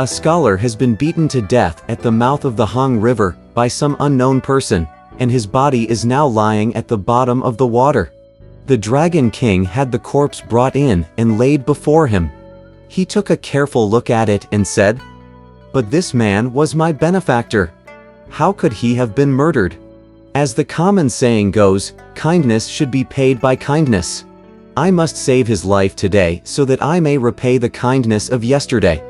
A scholar has been beaten to death at the mouth of the Hong River by some unknown person, and his body is now lying at the bottom of the water. The Dragon King had the corpse brought in and laid before him. He took a careful look at it and said, "But this man was my benefactor. How could he have been murdered?" As the common saying goes, kindness should be paid by kindness. I must save his life today so that I may repay the kindness of yesterday.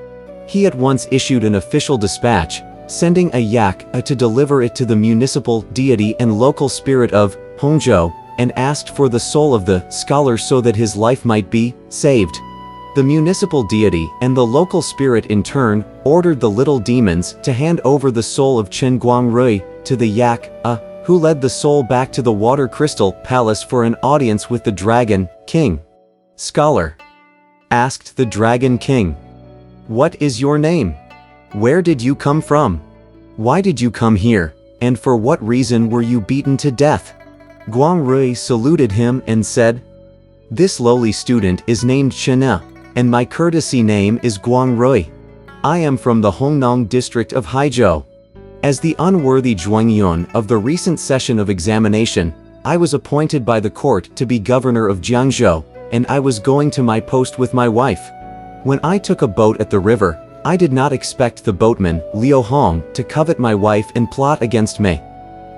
He at once issued an official dispatch, sending a yak to deliver it to the municipal deity and local spirit of Hongzhou, and asked for the soul of the scholar so that his life might be saved. The municipal deity and the local spirit in turn ordered the little demons to hand over the soul of Chen Guangrui to the yak, who led the soul back to the Water Crystal Palace for an audience with the Dragon King. "Scholar," asked the Dragon King, "what is your name? Where did you come from? Why did you come here, and for what reason were you beaten to death?" Guangrui saluted him and said, "This lowly student is named Chena, and my courtesy name is Guangrui. I am from the Hongnong district of Haizhou. As the unworthy Zhuangyun of the recent session of examination, I was appointed by the court to be governor of Jiangzhou, and I was going to my post with my wife. When I took a boat at the river, I did not expect the boatman, Liu Hong, to covet my wife and plot against me.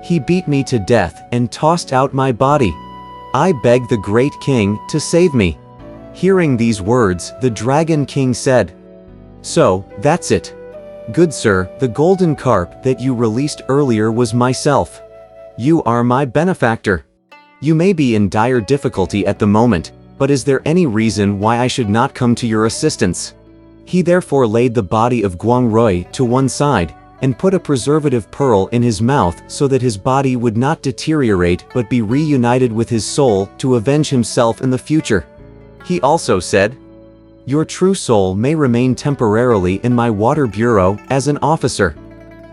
He beat me to death and tossed out my body. I begged the great king to save me." Hearing these words, the Dragon King said, "So, that's it. Good sir, the golden carp that you released earlier was myself. You are my benefactor. You may be in dire difficulty at the moment, but is there any reason why I should not come to your assistance?" He therefore laid the body of Guangrui to one side, and put a preservative pearl in his mouth so that his body would not deteriorate but be reunited with his soul to avenge himself in the future. He also said, "Your true soul may remain temporarily in my water bureau as an officer."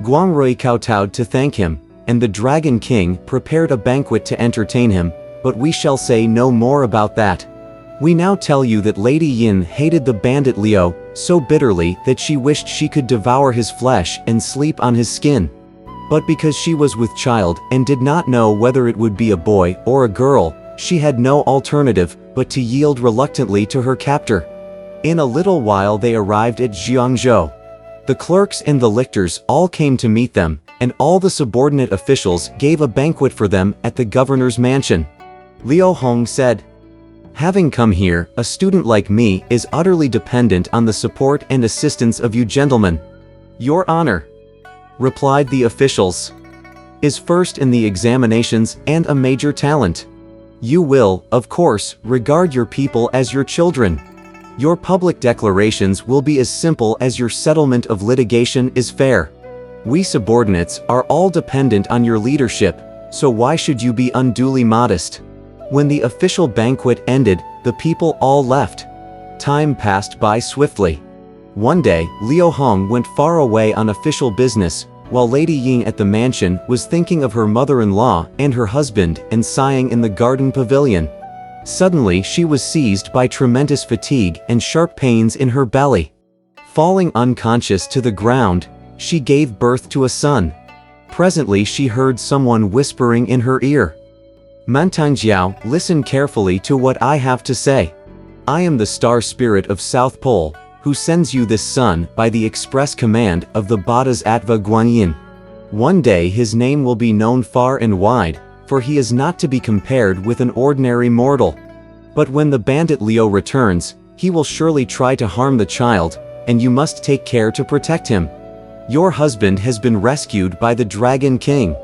Guangrui kowtowed to thank him, and the Dragon King prepared a banquet to entertain him, but we shall say no more about that. We now tell you that Lady Yin hated the bandit Liu so bitterly that she wished she could devour his flesh and sleep on his skin. But because she was with child and did not know whether it would be a boy or a girl, she had no alternative but to yield reluctantly to her captor. In a little while they arrived at Jiangzhou. The clerks and the lictors all came to meet them, and all the subordinate officials gave a banquet for them at the governor's mansion. Liu Hong said, "Having come here, a student like me is utterly dependent on the support and assistance of you gentlemen. Your honor," replied the officials, "is first in the examinations and a major talent. You will, of course, regard your people as your children. Your public declarations will be as simple as your settlement of litigation is fair. We subordinates are all dependent on your leadership, so why should you be unduly modest?" When the official banquet ended, the people all left. Time passed by swiftly. One day, Liu Hong went far away on official business, while Lady Ying at the mansion was thinking of her mother-in-law and her husband and sighing in the garden pavilion. Suddenly she was seized by tremendous fatigue and sharp pains in her belly. Falling unconscious to the ground, she gave birth to a son. Presently she heard someone whispering in her ear, "Mantangjiao, listen carefully to what I have to say. I am the star spirit of South Pole, who sends you this son by the express command of the Bodhisattva Guanyin. One day his name will be known far and wide, for he is not to be compared with an ordinary mortal. But when the bandit Liu returns, he will surely try to harm the child, and you must take care to protect him. Your husband has been rescued by the Dragon King.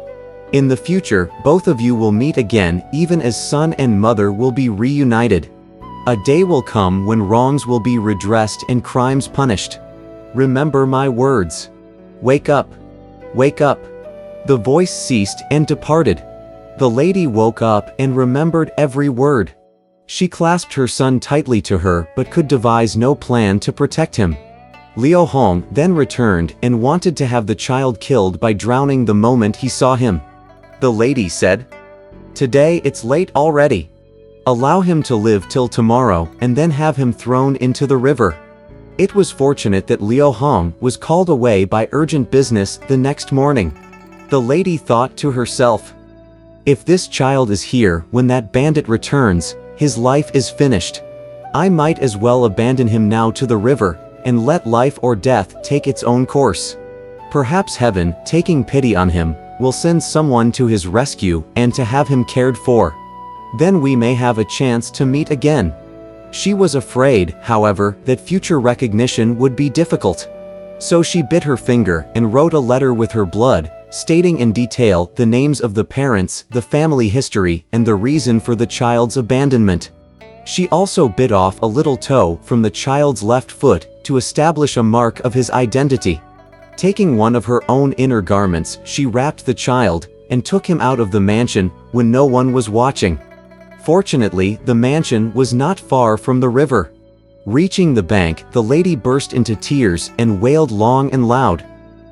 In the future, both of you will meet again, even as son and mother will be reunited. A day will come when wrongs will be redressed and crimes punished. Remember my words. Wake up! Wake up!" The voice ceased and departed. The lady woke up and remembered every word. She clasped her son tightly to her but could devise no plan to protect him. Liu Hong then returned and wanted to have the child killed by drowning the moment he saw him. The lady said, "Today it's late already. Allow him to live till tomorrow and then have him thrown into the river. It was fortunate that Liu Hong was called away by urgent business the next morning. The lady thought to herself, "If this child is here when that bandit returns, his life is finished. I might as well abandon him now to the river, and let life or death take its own course. Perhaps heaven, taking pity on him, will send someone to his rescue and to have him cared for. Then we may have a chance to meet again." She was afraid, however, that future recognition would be difficult. So she bit her finger and wrote a letter with her blood, stating in detail the names of the parents, the family history, and the reason for the child's abandonment. She also bit off a little toe from the child's left foot to establish a mark of his identity. Taking one of her own inner garments, she wrapped the child and took him out of the mansion when no one was watching. Fortunately, the mansion was not far from the river. Reaching the bank, the lady burst into tears and wailed long and loud.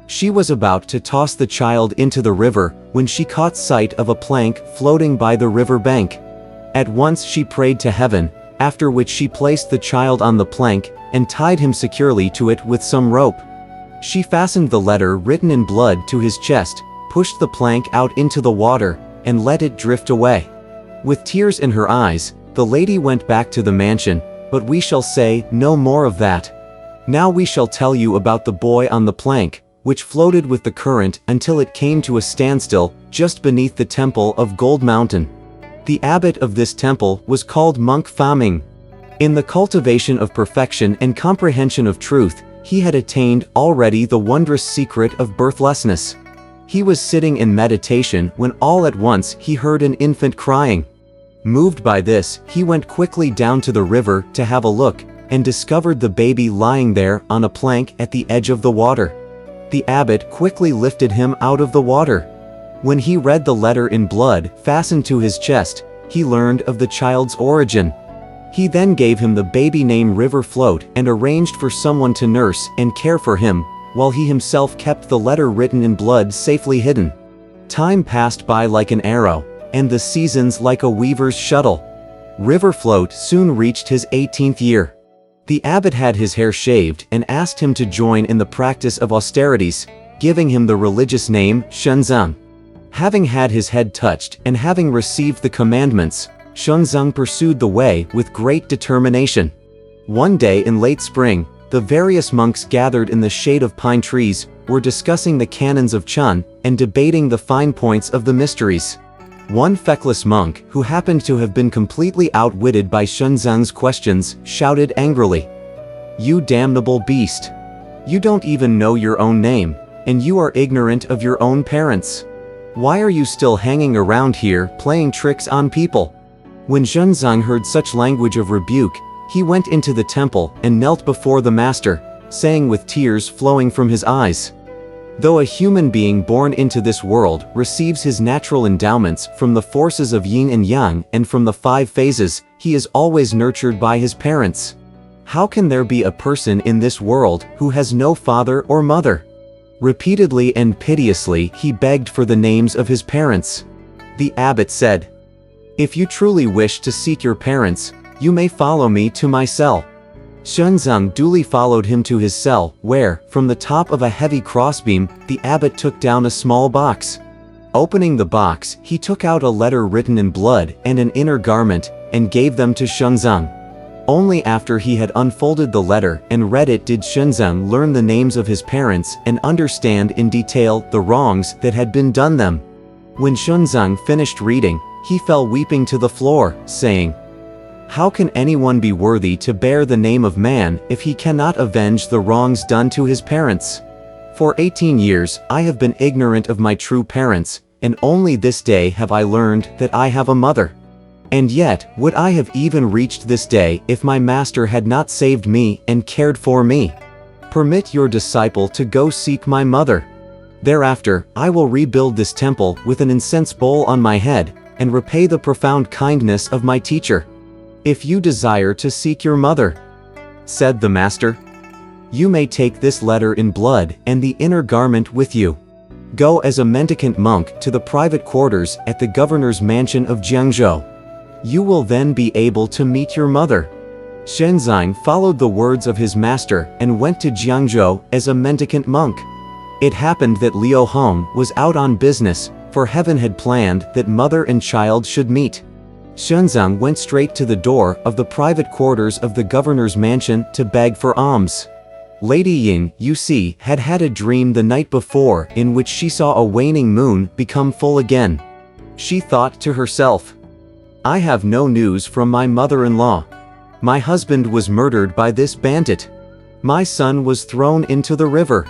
She was about to toss the child into the river when she caught sight of a plank floating by the river bank. At once she prayed to heaven, after which she placed the child on the plank and tied him securely to it with some rope. She fastened the letter written in blood to his chest, pushed the plank out into the water, and let it drift away. With tears in her eyes, the lady went back to the mansion, but we shall say no more of that. Now we shall tell you about the boy on the plank, which floated with the current until it came to a standstill just beneath the temple of Gold Mountain. The abbot of this temple was called Monk Faming. In the cultivation of perfection and comprehension of truth, he had attained already the wondrous secret of birthlessness. He was sitting in meditation when all at once he heard an infant crying. Moved by this, he went quickly down to the river to have a look, and discovered the baby lying there on a plank at the edge of the water. The abbot quickly lifted him out of the water. When he read the letter in blood fastened to his chest, he learned of the child's origin. He then gave him the baby name River Float and arranged for someone to nurse and care for him, while he himself kept the letter written in blood safely hidden. Time passed by like an arrow, and the seasons like a weaver's shuttle. River Float soon reached his 18th year. The abbot had his hair shaved and asked him to join in the practice of austerities, giving him the religious name Shenzong. Having had his head touched and having received the commandments, Shenzong pursued the way with great determination. One day in late spring, the various monks gathered in the shade of pine trees were discussing the canons of Chun and debating the fine points of the mysteries. One feckless monk, who happened to have been completely outwitted by Shenzong's questions, shouted angrily, "You damnable beast! You don't even know your own name, and you are ignorant of your own parents. Why are you still hanging around here playing tricks on people?" When Shenzong heard such language of rebuke, he went into the temple and knelt before the master, saying with tears flowing from his eyes, "Though a human being born into this world receives his natural endowments from the forces of yin and yang and from the 5 phases, he is always nurtured by his parents. How can there be a person in this world who has no father or mother?" Repeatedly and piteously he begged for the names of his parents. The abbot said, "If you truly wish to seek your parents, you may follow me to my cell." Shenzong duly followed him to his cell, where, from the top of a heavy crossbeam, the abbot took down a small box. Opening the box, he took out a letter written in blood and an inner garment, and gave them to Shenzong. Only after he had unfolded the letter and read it did Shenzong learn the names of his parents and understand in detail the wrongs that had been done them. When Shenzong finished reading, he fell weeping to the floor, saying, "How can anyone be worthy to bear the name of man if he cannot avenge the wrongs done to his parents? For 18 years I have been ignorant of my true parents, and only this day have I learned that I have a mother. And yet, would I have even reached this day if my master had not saved me and cared for me? Permit your disciple to go seek my mother. Thereafter, I will rebuild this temple with an incense bowl on my head, and repay the profound kindness of my teacher. If you desire to seek your mother," said the master, "you may take this letter in blood and the inner garment with you. Go as a mendicant monk to the private quarters at the governor's mansion of Jiangzhou. You will then be able to meet your mother." Shenzhang followed the words of his master and went to Jiangzhou as a mendicant monk. It happened that Liu Hong was out on business, for heaven had planned that mother and child should meet. Shenzhang went straight to the door of the private quarters of the governor's mansion to beg for alms. Lady Ying, you see, had had a dream the night before in which she saw a waning moon become full again. She thought to herself, I have no news from my mother-in-law. My husband was murdered by this bandit. My son was thrown into the river.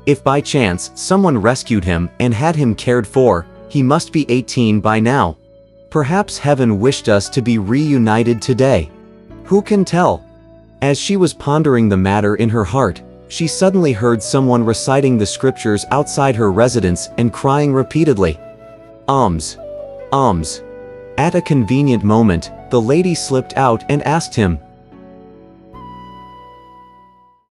If by chance someone rescued him and had him cared for, he must be 18 by now. Perhaps heaven wished us to be reunited today. Who can tell? As she was pondering the matter in her heart, she suddenly heard someone reciting the scriptures outside her residence and crying repeatedly, alms, alms. At a convenient moment, the lady slipped out and asked him,